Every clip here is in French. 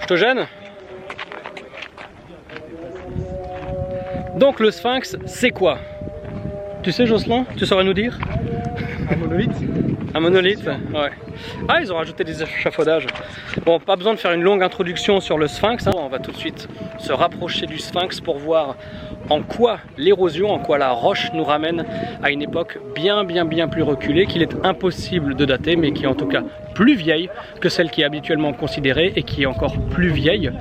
Je te gêne? Donc le sphinx, c'est quoi? Tu sais Jocelyn? Tu saurais nous dire? Un monolithe. Un monolithe, ouais. Ah, ils ont rajouté des échafaudages. Bon, pas besoin de faire une longue introduction sur le sphinx, hein. On va tout de suite se rapprocher du sphinx pour voir en quoi l'érosion, en quoi la roche nous ramène à une époque bien plus reculée, qu'il est impossible de dater, mais qui est en tout cas plus vieille que celle qui est habituellement considérée et qui est encore plus vieille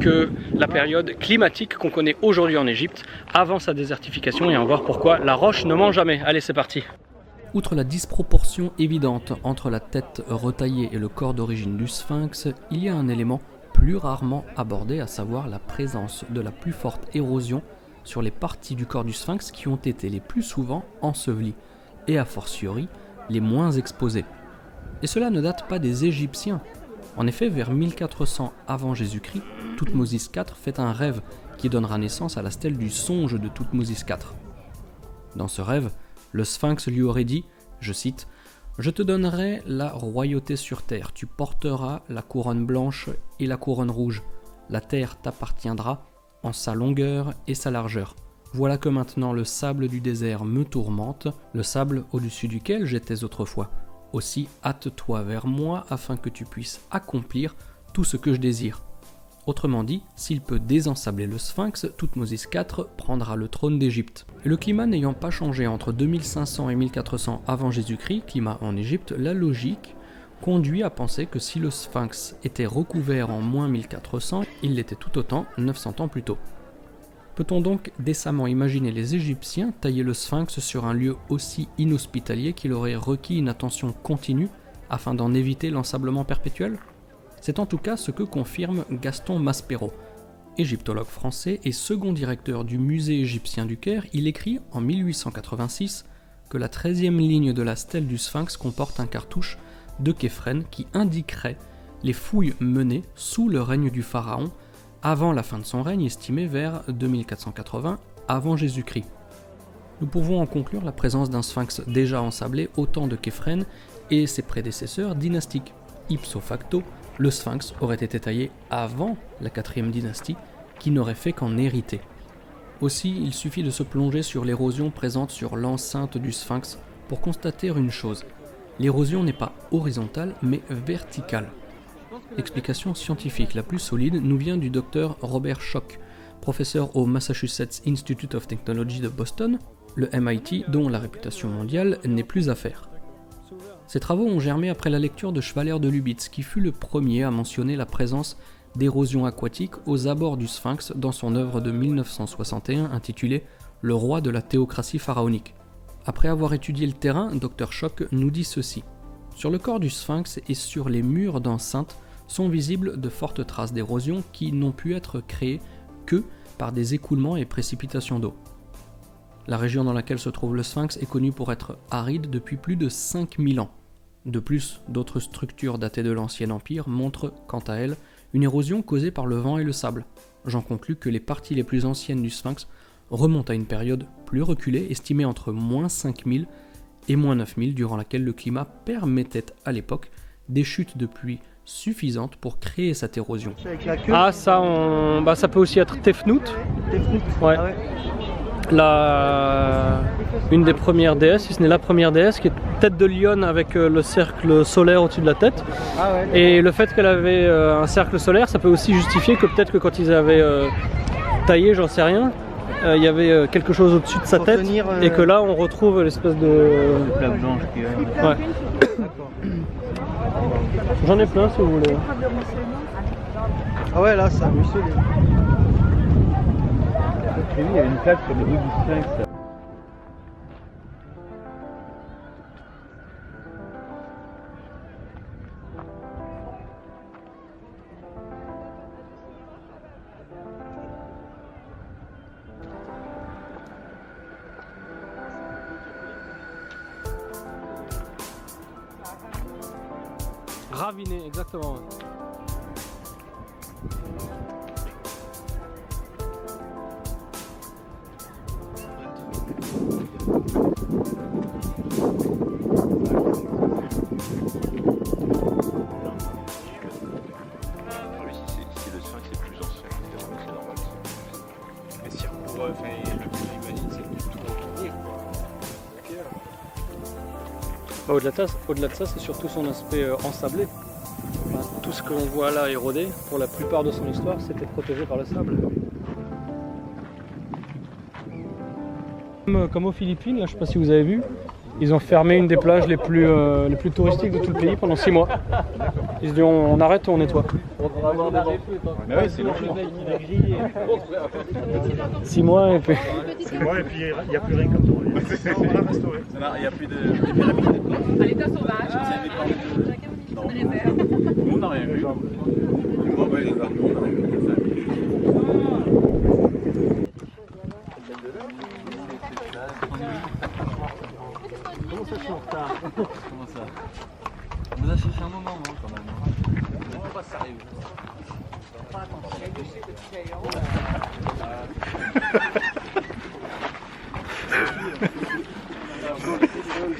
que la période climatique qu'on connaît aujourd'hui en Égypte, avant sa désertification, et on va voir pourquoi la roche ne ment jamais. Allez, c'est parti. Outre la disproportion évidente entre la tête retaillée et le corps d'origine du sphinx, il y a un élément plus rarement abordé, à savoir la présence de la plus forte érosion sur les parties du corps du sphinx qui ont été les plus souvent ensevelies, et a fortiori les moins exposées. Et cela ne date pas des Égyptiens. En effet, vers 1400 avant Jésus-Christ, Thoutmôsis IV fait un rêve qui donnera naissance à la stèle du songe de Thoutmôsis IV. Dans ce rêve, le sphinx lui aurait dit, je cite, « Je te donnerai la royauté sur terre, tu porteras la couronne blanche et la couronne rouge. La terre t'appartiendra en sa longueur et sa largeur. Voilà que maintenant le sable du désert me tourmente, le sable au-dessus duquel j'étais autrefois. Aussi hâte-toi vers moi afin que tu puisses accomplir tout ce que je désire. » Autrement dit, s'il peut désensabler le sphinx, Thoutmôsis IV prendra le trône d'Égypte. Et le climat n'ayant pas changé entre 2500 et 1400 avant Jésus-Christ, climat en Égypte, la logique conduit à penser que si le sphinx était recouvert en moins 1400, il l'était tout autant 900 ans plus tôt. Peut-on donc décemment imaginer les Égyptiens tailler le sphinx sur un lieu aussi inhospitalier qu'il aurait requis une attention continue afin d'en éviter l'ensablement perpétuel ? C'est en tout cas ce que confirme Gaston Maspero. Égyptologue français et second directeur du musée égyptien du Caire, il écrit en 1886 que la 13e ligne de la stèle du sphinx comporte un cartouche de Képhren qui indiquerait les fouilles menées sous le règne du pharaon avant la fin de son règne, estimé vers 2480 avant Jésus-Christ. Nous pouvons en conclure la présence d'un sphinx déjà ensablé au temps de Képhren et ses prédécesseurs dynastiques. Ipso facto, le sphinx aurait été taillé avant la 4e dynastie, qui n'aurait fait qu'en hériter. Aussi, il suffit de se plonger sur l'érosion présente sur l'enceinte du sphinx pour constater une chose. L'érosion n'est pas horizontale, mais verticale. L'explication scientifique la plus solide nous vient du docteur Robert Schoch, professeur au Massachusetts Institute of Technology de Boston, le MIT dont la réputation mondiale n'est plus à faire. Ces travaux ont germé après la lecture de Schwaller de Lubitz, qui fut le premier à mentionner la présence d'érosion aquatique aux abords du sphinx dans son œuvre de 1961 intitulée « Le roi de la théocratie pharaonique ». Après avoir étudié le terrain, Dr Schoch nous dit ceci. Sur le corps du sphinx et sur les murs d'enceinte sont visibles de fortes traces d'érosion qui n'ont pu être créées que par des écoulements et précipitations d'eau. La région dans laquelle se trouve le sphinx est connue pour être aride depuis plus de 5000 ans. De plus, d'autres structures datées de l'Ancien Empire montrent, quant à elles, une érosion causée par le vent et le sable. J'en conclus que les parties les plus anciennes du sphinx remontent à une période plus reculée, estimée entre moins 5000 et moins 9000, durant laquelle le climat permettait à l'époque des chutes de pluie suffisantes pour créer cette érosion. Ah ça, ça peut aussi être Tefnut. Ouais. Ah ouais. Une des premières déesses, si ce n'est la première déesse, qui est tête de lionne avec le cercle solaire au-dessus de la tête. Ah ouais. Et le fait qu'elle avait un cercle solaire, ça peut aussi justifier que peut-être que quand ils avaient taillé, j'en sais rien, il y avait quelque chose au-dessus de sa tête et que là on retrouve l'espèce de plaque blanche qui est... Ouais. J'en ai plein si vous voulez. Ah ouais, là c'est un muscle. Il y avait une plaque sur le bout du sphinx. Raviné, exactement. enfin, le plus humaniste, c'est de tout reconstruire, quoi. Bah, au-delà de ça, c'est surtout son aspect ensablé. Enfin, tout ce que l'on voit là érodé, pour la plupart de son histoire, c'était protégé par le sable. Comme aux Philippines, là, je ne sais pas si vous avez vu, ils ont fermé une des plages les plus touristiques de tout le pays pendant 6 mois. Ils se disent on arrête ou on nettoie. Mais ouais, c'est long. 6 mois et puis... 6 mois et puis il n'y a plus rien comme tour. On l'a restauré. Il n'y a plus de pyramides. À l'état sauvage. Nous, on n'a rien vu. Bon, ben, les armes, on n'a rien vu. Comment ça, je suis en retard? Comment ça? On nous a cherché un moment, hein, quand même. On va s'arriver.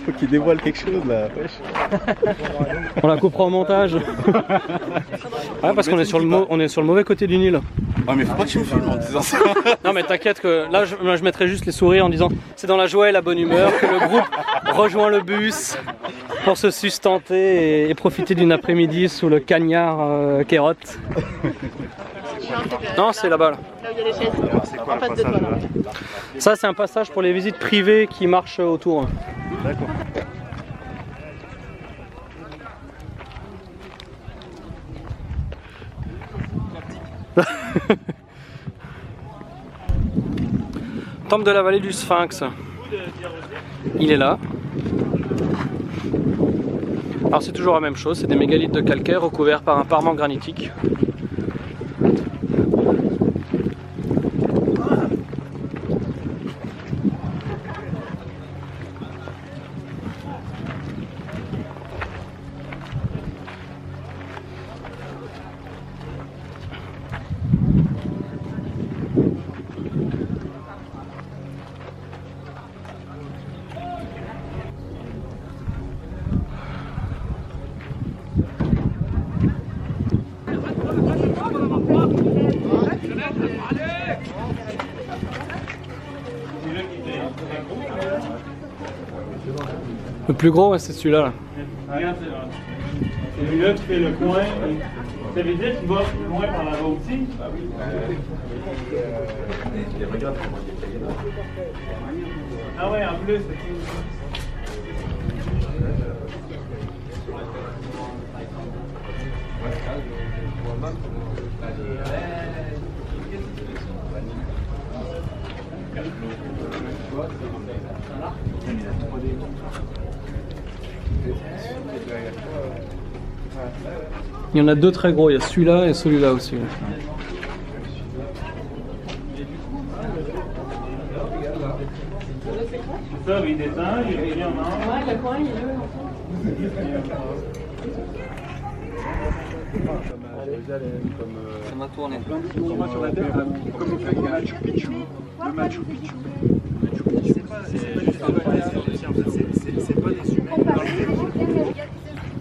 Faut qu'il dévoile quelque chose là. On la coupera au montage. Ouais, parce qu'on est sur le mauvais côté du Nil. Ah, mais faut pas que tu me filmes en disant ça. Non mais t'inquiète que là je mettrai juste les sourires en disant c'est dans la joie et la bonne humeur que le groupe rejoint le bus pour se sustenter et profiter d'une après-midi sous le cagnard Kérotte. Non, c'est là-bas là. Là où il y a les chaises. C'est quoi En le face de passage toi, là. là? Ça c'est un passage pour les visites privées qui marchent autour. D'accord. Temple de la vallée du Sphinx. Il est là. Alors c'est toujours la même chose, c'est des mégalithes de calcaire recouverts par un parement granitique. Le plus gros, ouais, c'est celui-là. Là. Regarde, c'est lui-là qui fait le coin. Ça veut dire qu'il va plus loin par là-bas aussi? Ah ouais, en plus. Il y en a deux très gros, il y a celui-là et celui-là aussi. C'est ça, il descend, il revient en marche. Ouais, le coin, il est là. Ça m'a tourné. Sur la terre, comme il fait le Machu Picchu. Le Machu Picchu. C'est pas juste un palais sur le ciel, en fait, c'est pas des humains. Il y a des inscriptions,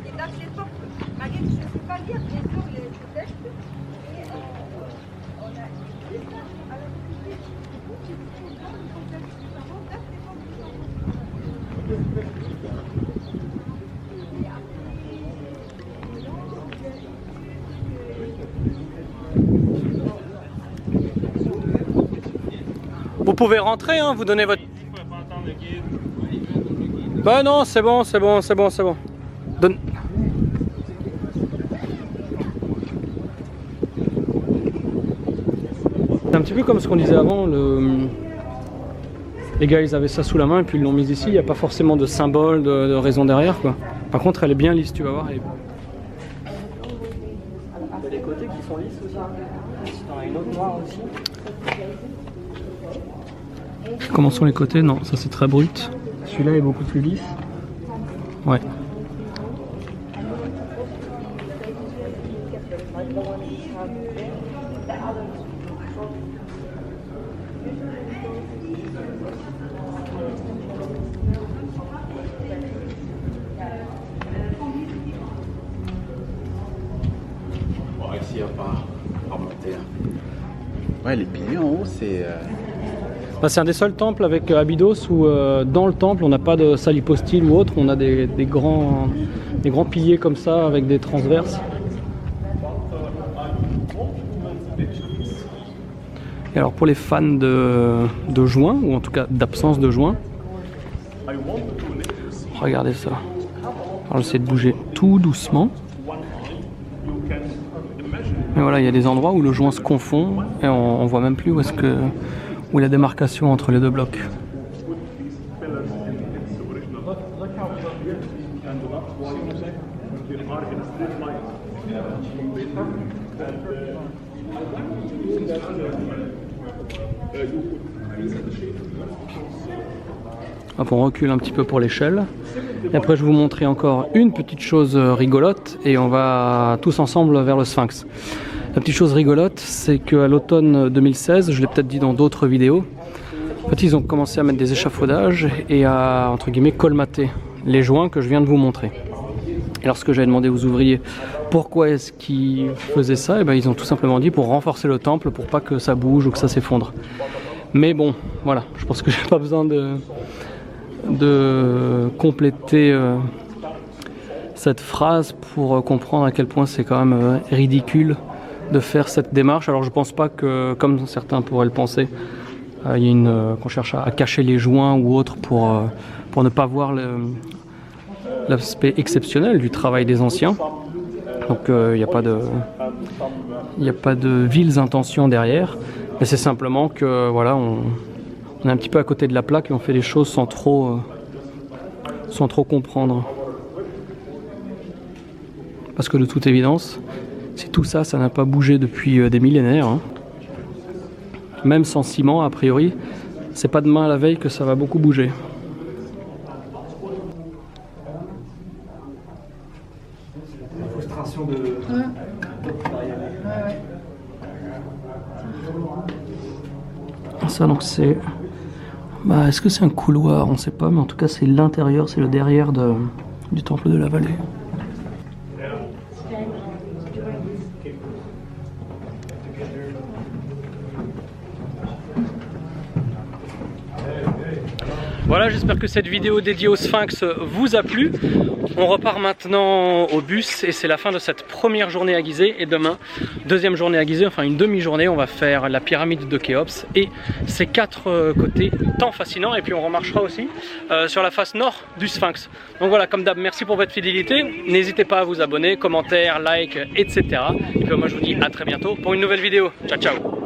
et dans l'époque, malgré que je ne sais pas lire, bien sûr, les textes, et on a des dessins à la bibliothèque, qui sont dans le contexte du savon, dans les Vous pouvez rentrer, hein, vous donnez votre... Bah non, c'est bon, c'est bon, c'est bon, c'est bon. Donne... C'est un petit peu comme ce qu'on disait avant, les gars ils avaient ça sous la main et puis ils l'ont mis ici, il n'y a pas forcément de symbole, de raison derrière quoi. Par contre elle est bien lisse, tu vas voir. Elle est... Il y a des côtés qui sont lisses aussi, si t'en as une autre noire aussi. Comment sont les côtés? Non, ça c'est très brut. Celui-là est beaucoup plus lisse. Ouais. Bon, ici, on va pas remonter. Ouais, les piliers en haut, c'est... Bah, c'est un des seuls temples avec Abydos où dans le temple on n'a pas de salle hypostyle ou autre, on a des grands piliers comme ça avec des transverses. Et alors pour les fans de joints, ou en tout cas d'absence de joints, regardez ça. Alors j'essaie de bouger tout doucement. Mais voilà, il y a des endroits où le joint se confond et on voit même plus où est la démarcation entre les deux blocs. Hop, on recule un petit peu pour l'échelle. Et après je vais vous montrer encore une petite chose rigolote et on va tous ensemble vers le Sphinx. La petite chose rigolote, c'est qu'à l'automne 2016, je l'ai peut-être dit dans d'autres vidéos, en fait, ils ont commencé à mettre des échafaudages et à, entre guillemets, colmater les joints que je viens de vous montrer. Et lorsque j'avais demandé aux ouvriers pourquoi est-ce qu'ils faisaient ça, et ben, ils ont tout simplement dit pour renforcer le temple, pour pas que ça bouge ou que ça s'effondre. Mais bon, voilà, je pense que j'ai pas besoin de compléter cette phrase pour comprendre à quel point c'est quand même ridicule de faire cette démarche. Alors je pense pas que, comme certains pourraient le penser, il y a qu'on cherche à cacher les joints ou autre pour ne pas voir l'aspect exceptionnel du travail des anciens. Donc il n'y a pas de viles intentions derrière, mais c'est simplement que voilà, on est un petit peu à côté de la plaque et on fait les choses sans trop comprendre. Parce que de toute évidence, si tout ça, ça n'a pas bougé depuis des millénaires, hein, même sans ciment, a priori, c'est pas demain à la veille que ça va beaucoup bouger. La frustration de... Ça donc c'est... Bah, est-ce que c'est un couloir? On sait pas, mais en tout cas c'est l'intérieur, c'est le derrière du temple de la vallée. Voilà, j'espère que cette vidéo dédiée au Sphinx vous a plu. On repart maintenant au bus et c'est la fin de cette première journée à Gizeh. Et demain, deuxième journée à Gizeh, enfin une demi-journée, on va faire la pyramide de Khéops et ses 4 côtés tant fascinants. Et puis on remarchera aussi sur la face nord du Sphinx. Donc voilà, comme d'hab, merci pour votre fidélité. N'hésitez pas à vous abonner, commentaires, likes, etc. Et puis moi je vous dis à très bientôt pour une nouvelle vidéo. Ciao, ciao!